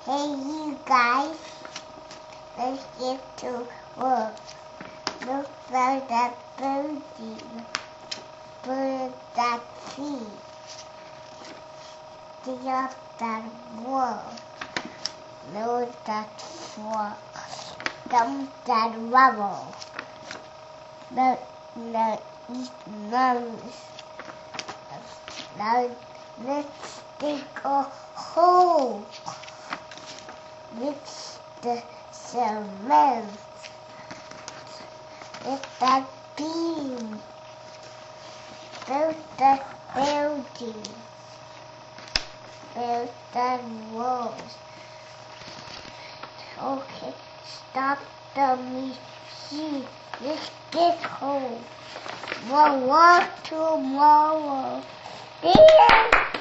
Hey you guys, let's get to work. Look at that birdie. Bird that tree. Dig up that wall. Load that fork. Dump that rubble. Now eat numbers. Now let's dig a hole. Mix the cement with that beam. Build that building. Build that walls. Okay, stop the machine. Let's get home. More work tomorrow. The end.